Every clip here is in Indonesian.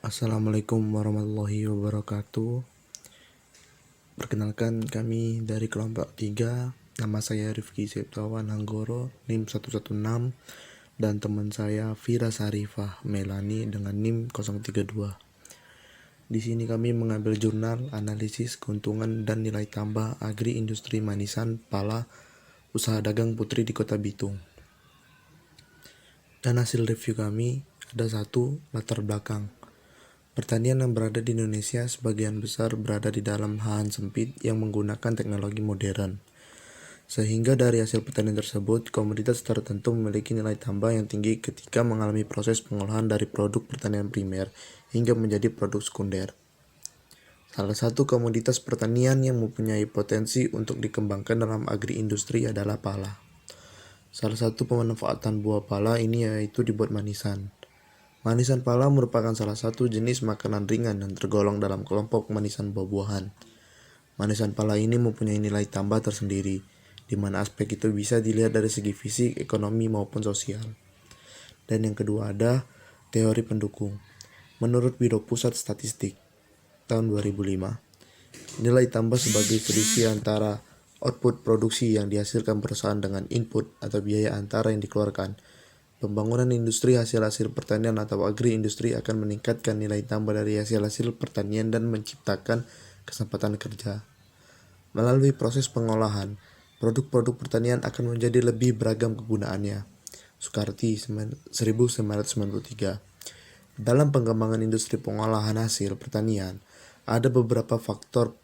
Assalamualaikum warahmatullahi wabarakatuh. Perkenalkan, kami dari kelompok 3. Nama saya Rifki Septawan Hanggoro, NIM 116, dan teman saya Fira Sarifah Melani dengan NIM 032. Di sini kami mengambil jurnal analisis keuntungan dan nilai tambah agri industri manisan pala usaha dagang putri di Kota Bitung. Dan hasil review kami ada 1. Latar belakang. Pertanian yang berada di Indonesia sebagian besar berada di dalam lahan sempit yang menggunakan teknologi modern. Sehingga dari hasil pertanian tersebut, komoditas tertentu memiliki nilai tambah yang tinggi ketika mengalami proses pengolahan dari produk pertanian primer hingga menjadi produk sekunder. Salah satu komoditas pertanian yang mempunyai potensi untuk dikembangkan dalam agri-industri adalah pala. Salah satu pemanfaatan buah pala ini yaitu dibuat manisan. Manisan pala merupakan salah satu jenis makanan ringan yang tergolong dalam kelompok manisan buah-buahan. Manisan pala ini mempunyai nilai tambah tersendiri, di mana aspek itu bisa dilihat dari segi fisik, ekonomi, maupun sosial. Dan yang kedua ada teori pendukung. Menurut Biro Pusat Statistik tahun 2005, nilai tambah sebagai selisih antara output produksi yang dihasilkan perusahaan dengan input atau biaya antara yang dikeluarkan. Pembangunan industri hasil-hasil pertanian atau agri-industri akan meningkatkan nilai tambah dari hasil-hasil pertanian dan menciptakan kesempatan kerja. Melalui proses pengolahan, produk-produk pertanian akan menjadi lebih beragam kegunaannya. Soekarti 1993. Dalam pengembangan industri pengolahan hasil pertanian, ada beberapa faktor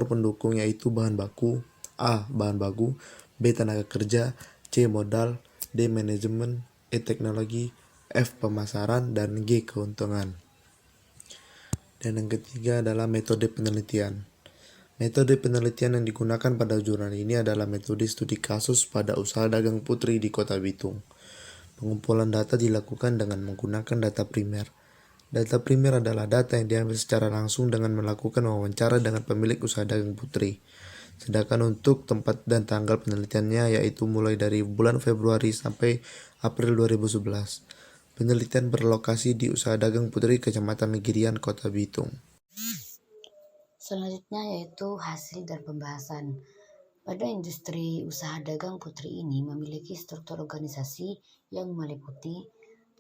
pendukung yaitu bahan baku, A. bahan baku, B. tenaga kerja, C. modal, D. manajemen, E. teknologi, F. pemasaran, dan G. keuntungan. Dan yang ketiga adalah metode penelitian. Metode penelitian yang digunakan pada jurnal ini adalah metode studi kasus pada usaha dagang putri di Kota Bitung. Pengumpulan data dilakukan dengan menggunakan data primer. Data primer adalah data yang diambil secara langsung dengan melakukan wawancara dengan pemilik usaha dagang putri. Sedangkan untuk tempat dan tanggal penelitiannya yaitu mulai dari bulan Februari sampai April 2011. Penelitian berlokasi di usaha dagang putri Kecamatan Negirian, Kota Bitung. Selanjutnya yaitu hasil dan pembahasan. Pada industri usaha dagang putri ini memiliki struktur organisasi yang meliputi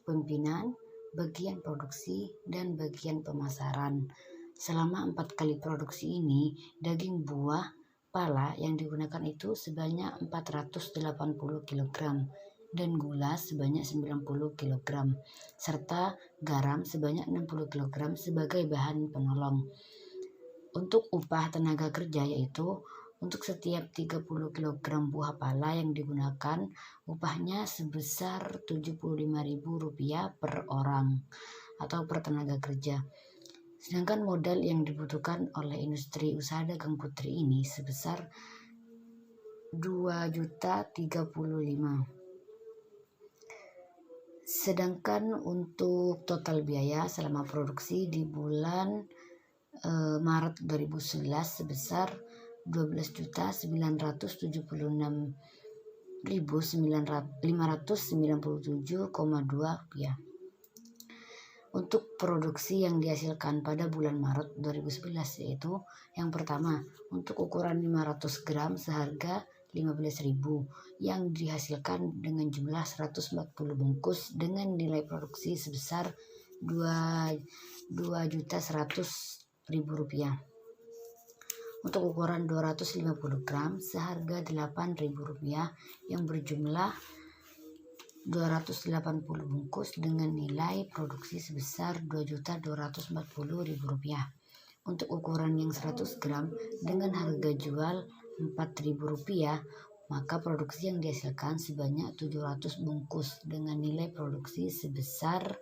pimpinan, bagian produksi, dan bagian pemasaran. Selama 4 kali produksi ini, daging buah pala yang digunakan itu sebanyak 480 kg dan gula sebanyak 90 kg serta garam sebanyak 60 kg sebagai bahan penolong. Untuk upah tenaga kerja yaitu untuk setiap 30 kg buah pala yang digunakan, upahnya sebesar Rp75.000 per orang atau per tenaga kerja. Sedangkan modal yang dibutuhkan oleh industri usaha dagang putri ini sebesar Rp2.035.000. Sedangkan untuk total biaya selama produksi di bulan Maret 2011 sebesar Rp12.996.597,2. Untuk produksi yang dihasilkan pada bulan Maret 2011 yaitu yang pertama untuk ukuran 500 gram seharga Rp15.000 yang dihasilkan dengan jumlah 140 bungkus dengan nilai produksi sebesar Rp2.100.000. Untuk ukuran 250 gram seharga Rp8.000 yang berjumlah 280 bungkus dengan nilai produksi sebesar Rp2.240.000. Untuk ukuran yang 100 gram dengan harga jual Rp4.000, maka produksi yang dihasilkan sebanyak 700 bungkus dengan nilai produksi sebesar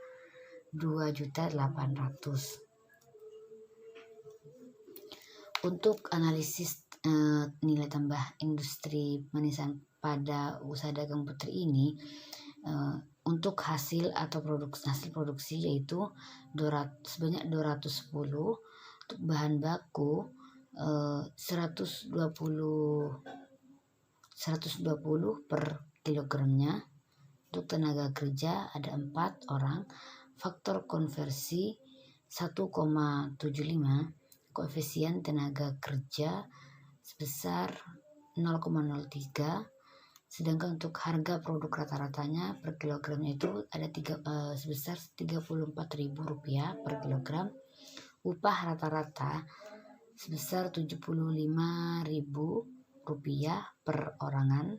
Rp2.800.000. Untuk analisis nilai tambah industri manisan pada usaha dagang putri ini, untuk hasil atau hasil produksi yaitu sebanyak 210, untuk bahan baku 120 per kilogramnya. Untuk tenaga kerja ada 4 orang. Faktor konversi 1,75, koefisien tenaga kerja sebesar 0,03, sedangkan untuk harga produk rata-ratanya per kilogramnya itu ada sebesar Rp34.000 per kilogram. Upah rata-rata sebesar Rp75.000 per orangan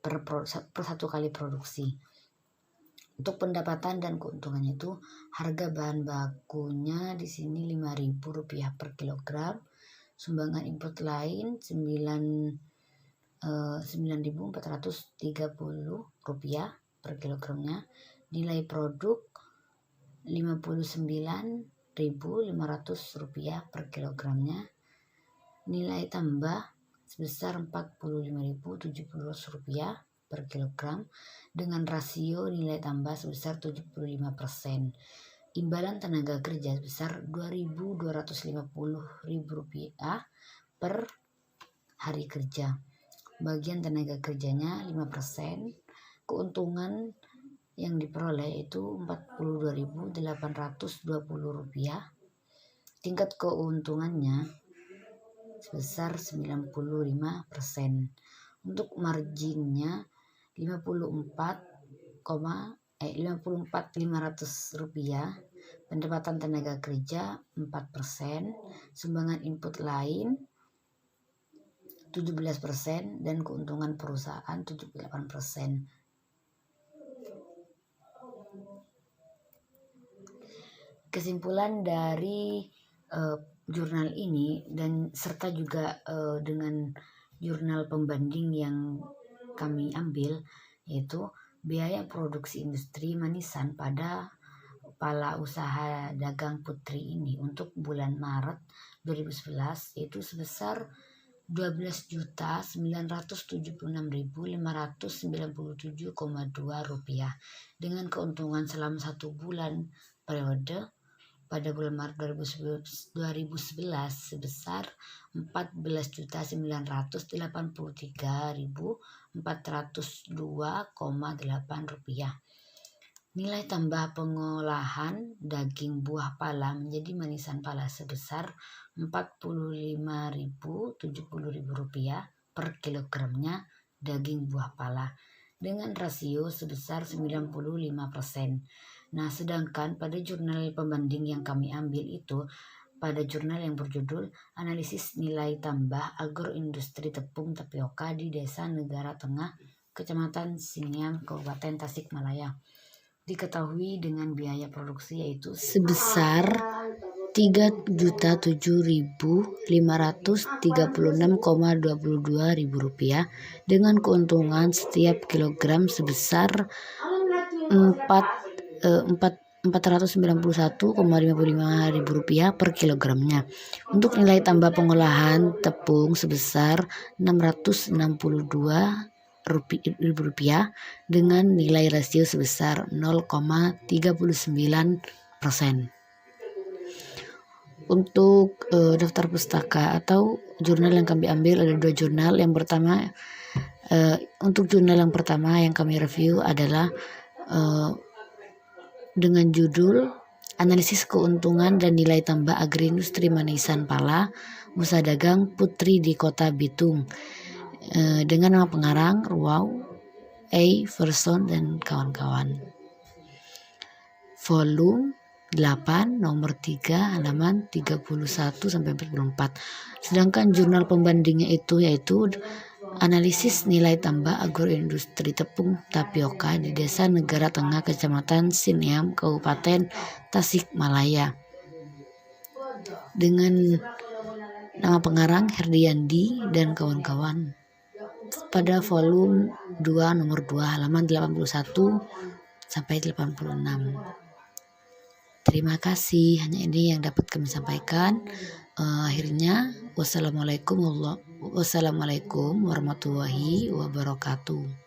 per satu kali produksi. Untuk pendapatan dan keuntungannya itu harga bahan bakunya di sini Rp5.000 per kilogram. Sumbangan input lain Rp9.430 per kilogramnya. Nilai produk Rp59.500 per kilogramnya. Nilai tambah sebesar Rp45.070 per kilogram dengan rasio nilai tambah sebesar 75%. Imbalan tenaga kerja sebesar Rp2.250.000 per hari kerja. Bagian tenaga kerjanya 5%. Keuntungan yang diperoleh itu Rp42.820. Tingkat keuntungannya sebesar 95%. Untuk marginnya Rp54.500. Pendapatan tenaga kerja 4%, sumbangan input lain 17% dan keuntungan perusahaan 78%. Kesimpulan dari jurnal ini dan serta juga dengan jurnal pembanding yang kami ambil, yaitu biaya produksi industri manisan pada Kepala Usaha Dagang Putri ini untuk bulan Maret 2011 yaitu sebesar Rp12.976.597,2 dengan keuntungan selama 1 bulan periode pada bulan Maret 2011 sebesar Rp14.983.402,8. Nilai tambah pengolahan daging buah pala menjadi manisan pala sebesar Rp45.070.000 per kilogramnya daging buah pala dengan rasio sebesar 95%. Nah, sedangkan pada jurnal pembanding yang kami ambil itu pada jurnal yang berjudul Analisis Nilai Tambah Agroindustri Tepung Tapioka di Desa Negara Tengah, Kecamatan Siniam, Kabupaten Tasikmalaya, diketahui dengan biaya produksi yaitu sebesar Rp3.7.536,22 dengan keuntungan setiap kilogram sebesar Rp491,55 per kilogramnya. Untuk nilai tambah pengolahan tepung sebesar Rp662 dengan nilai rasio sebesar 0,39%. Untuk daftar pustaka atau jurnal yang kami ambil ada 2 jurnal. Yang pertama, untuk jurnal yang pertama yang kami review adalah dengan judul Analisis Keuntungan dan Nilai Tambah Agroindustri Manisan Pala Usaha Dagang Putri di Kota Bitung, dengan nama pengarang Ruau A. Verson dan kawan-kawan. Volume 8 nomor 3 halaman 31-44. Sedangkan jurnal pembandingnya itu yaitu Analisis Nilai Tambah Agroindustri Tepung Tapioka di Desa Negara Tengah, Kecamatan Siniam, Kabupaten Tasikmalaya, dengan nama pengarang Herdiandi dan kawan-kawan, pada volume 2 nomor 2 halaman 81-86. Terima kasih, hanya ini yang dapat kami sampaikan. Akhirnya wassalamualaikum warahmatullahi wabarakatuh.